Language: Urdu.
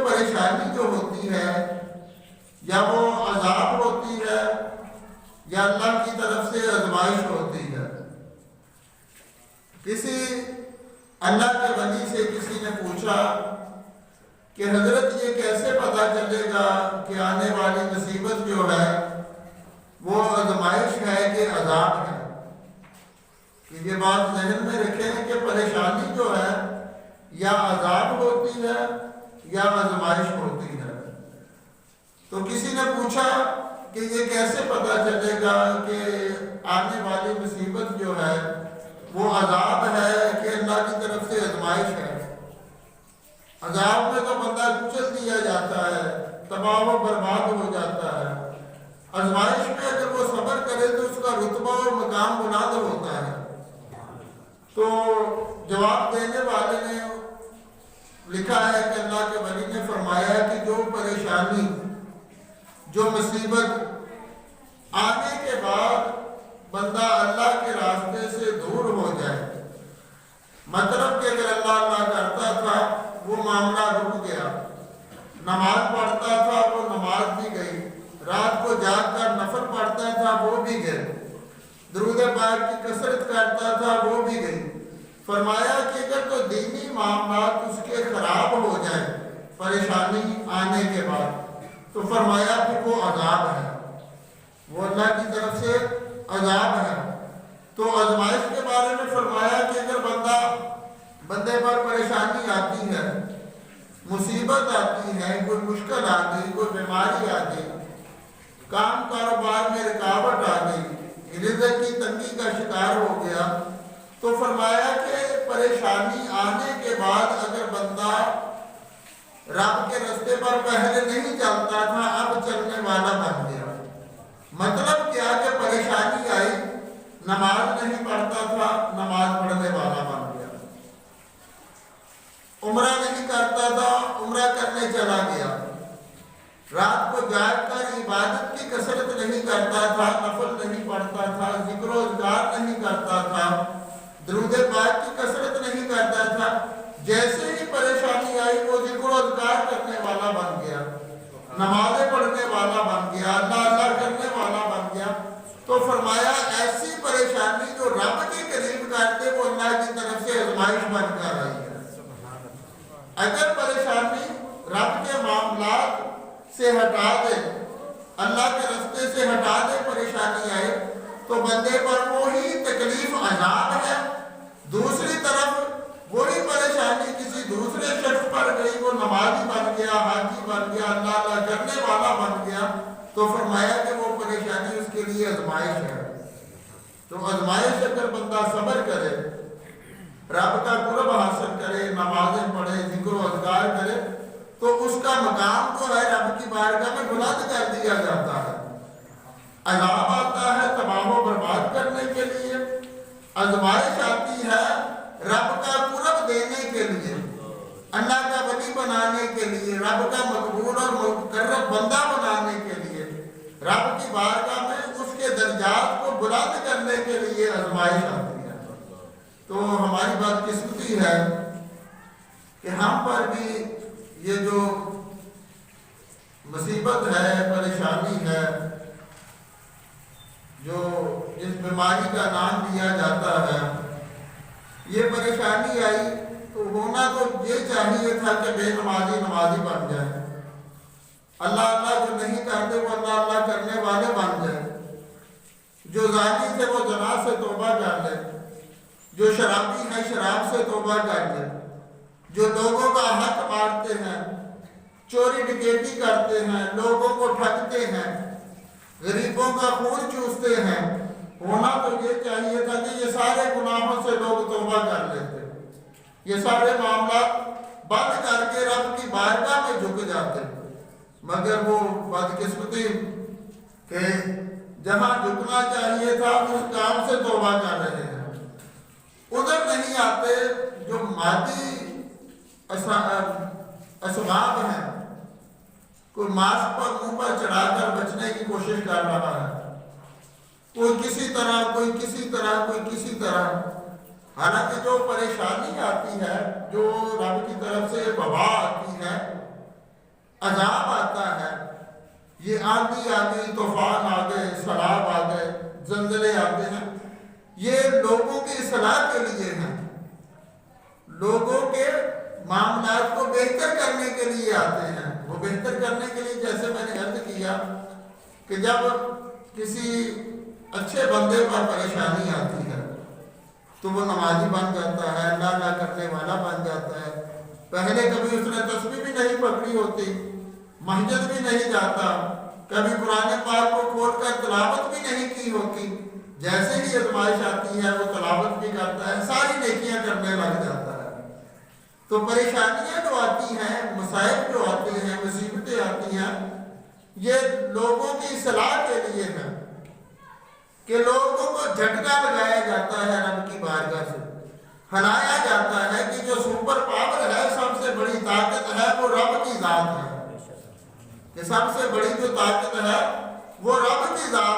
پریشانی جو ہوتی ہے یا وہ عذاب ہوتی ہے یا اللہ کی طرف سے آزمائش ہوتی ہے. کسی اللہ کے ولی سے کسی نے پوچھا کہ حضرت یہ کیسے پتہ چلے گا کہ آنے والی مصیبت جو ہے وہ آزمائش ہے کہ عذاب ہے؟ کہ یہ بات ذہن میں رکھیں کہ پریشانی جو ہے یا عذاب ہوتی ہے یا آزمائش ہوتی ہے. تو کسی نے پوچھا کہ یہ کیسے پتہ چلے گا کہ آنے والی مصیبت جو ہے وہ عذاب ہے کہ اللہ کی طرف سے آزمائش ہے؟ عذاب میں تو بندہ کچل دیا جاتا ہے، تباہ و برباد ہو جاتا ہے. آزمائش میں اگر وہ صبر کرے تو اس کا رتبہ اور مقام بلند ہوتا ہے. تو جواب دینے والے نے لکھا ہے کہ اللہ کے ولی نے فرمایا کہ جو پریشانی جو مصیبت آنے کے بعد بندہ اللہ کے راستے سے دور ہو جائے، مطلب کہ اگر اللہ کرتا تھا وہ معاملہ رک گیا، نماز پڑھتا تھا وہ نماز بھی گئی، رات کو جاگ کر نفل پڑھتا تھا وہ بھی گئے، درود پاک کی کثرت کرتا تھا وہ بھی گئی. فرمایا کہ اگر تو دینی معاملات اس کے خراب ہو جائیں پریشانی آنے کے بعد تو فرمایا کہ وہ عذاب ہے، وہ اللہ کی طرف سے عذاب ہے. تو آزمائش کے بارے میں فرمایا کہ اگر بندے پر پریشانی آتی ہے، مصیبت آتی ہے، کوئی مشکل آ گئی، کوئی بیماری آ گئی، کام کاروبار میں رکاوٹ آ گئی، رزق کی تنگی کا شکار ہو گیا، تو فرمایا کہ پریشانی آنے کے بعد اگر بندہ رب کے راستے پر پہلے نہیں چلتا تھا اب چلنے والا بن گیا. مطلب کیا کہ پریشانی آئی، نماز نہیں پڑھتا تھا، نماز پڑھنے والا بن گیا. عمرہ نہیں کرتا تھا، عمرہ کرنے چلا گیا. رات کو جاگ کر عبادت کی کثرت نہیں کرتا تھا، نفل نہیں پڑھتا تھا، ذکر و اذکار نہیں کرتا تھا، درود پاک کی کثرت نہیں کرتا تھا، جیسے ہی پریشانی آئی وہ ذکر و اذکار کرنے والا بن گیا، نمازیں پڑھنے والا بن گیا، اللہ کرنے والا بن گیا. تو فرمایا ایسی پریشانی جو رب کے قریب کرتے وہ اللہ کی طرف سے آزمائش بن کر آئی ہے. اگر پریشانی رب کے معاملات سے ہٹا دے، اللہ کے راستے سے ہٹا دے، پریشانی آئے تو بندے پر وہی تکلیف عذاب ہے. دوسری طرف وہی پریشانی کسی دوسرے شخص پر گئی، وہ نمازی بن گیا، حاجی بن گیا، اللہ کرنے والا بن گیا، تو فرمایا کہ وہ پریشانی اس کے لیے آزمائش ہے. تو آزمائش اگر بندہ صبر کرے، رب کا قرب حاصل کرے، نمازیں پڑھے، ذکر و اذکار کرے، تو اس کا مقام جو ہے رب کی بارگاہ میں بلند کر دیا جاتا ہے. عذاب آتا ہے تباہ و برباد کرنے کے لیے، آزمائش آتی ہے رب کا قرب دینے کے لیے، اللہ کا ولی بنانے کے لیے، رب کا مقبول اور مقرب بندہ بنانے کے لیے، رب کی بارگاہ میں اس کے درجات کو بلند کرنے کے لیے آزمائش آتی ہے. تو ہماری بدقسمتی ہے کہ ہم پر بھی یہ جو مصیبت ہے، پریشانی ہے، جو اس بیماری کا نام دیا جاتا ہے، یہ پریشانی آئی تو ہونا تو یہ چاہیے تھا کہ بے نمازی نمازی بن جائے، اللہ جو نہیں کرتے وہ اللہ کرنے والے بن جائے، جو زانی تھے وہ زنا سے توبہ کر لے، جو شرابی ہے شراب سے توبہ کر لے، جو لوگوں کا حق مارتے ہیں، چوری ڈکیٹی کرتے ہیں، لوگوں کو ٹھگتے ہیں، غریبوں کا خون چوستے ہیں، ہونا تو یہ چاہیے تھا کہ یہ سارے گناہوں سے لوگ توبہ کر لیتے، یہ سارے معاملات بند کر کے رب کی بارگاہ میں جھک جاتے. مگر وہ بدقسمتی کہ جہاں جھکنا چاہیے تھا اس کام سے توبہ کر رہے ہیں، ادھر نہیں آتے. جو مادی اسباب ہیں، کوئی ماسک پر منہ پر چڑھا کر بچنے کی کوشش کر رہا ہے، کوئی کسی طرح، کوئی کسی طرح، کوئی کسی طرح. حالانکہ جو پریشانی آتی ہے، جو رب کی طرف سے وبا آتی ہے، عذاب آتا ہے، یہ آندھی آ گئی، طوفان آ گئے، سیلاب آ گئے، زلزلے آتے ہیں، یہ لوگوں کی اصلاح کے لیے ہیں، لوگوں کے معاملات کو بہتر کرنے کے لیے آتے ہیں۔ وہ بہتر کرنے کے لیے، جیسے میں نے عرض کیا کہ جب کسی اچھے بندے پر پریشانی آتی ہے تو وہ نمازی بن جاتا ہے، اللہ اللہ کرنے والا بن جاتا ہے۔ پہلے کبھی اس نے تسبیح بھی نہیں پکڑی ہوتی، مسجد بھی نہیں جاتا، کبھی قرآن پاک کو کھول کر تلاوت بھی نہیں کی ہوتی، جیسے ہی آزمائش آتی ہے وہ تلاوت بھی کرتا ہے، ساری نیکیاں کرنے لگ جاتا ہے۔ تو پریشانیاں جو آتی ہیں، مصائب جو آتے ہیں، مصیبتیں آتی ہیں، یہ لوگوں کی اصلاح کے لیے ہے کہ لوگوں کو جھٹکا لگایا جاتا ہے، رب کی بارگاہ سے ہلایا جاتا ہے کہ جو سپر پاور ہے، سب سے بڑی طاقت ہے، وہ رب کی ذات ہے، کہ سب سے بڑی جو طاقت ہے وہ رب کی ذات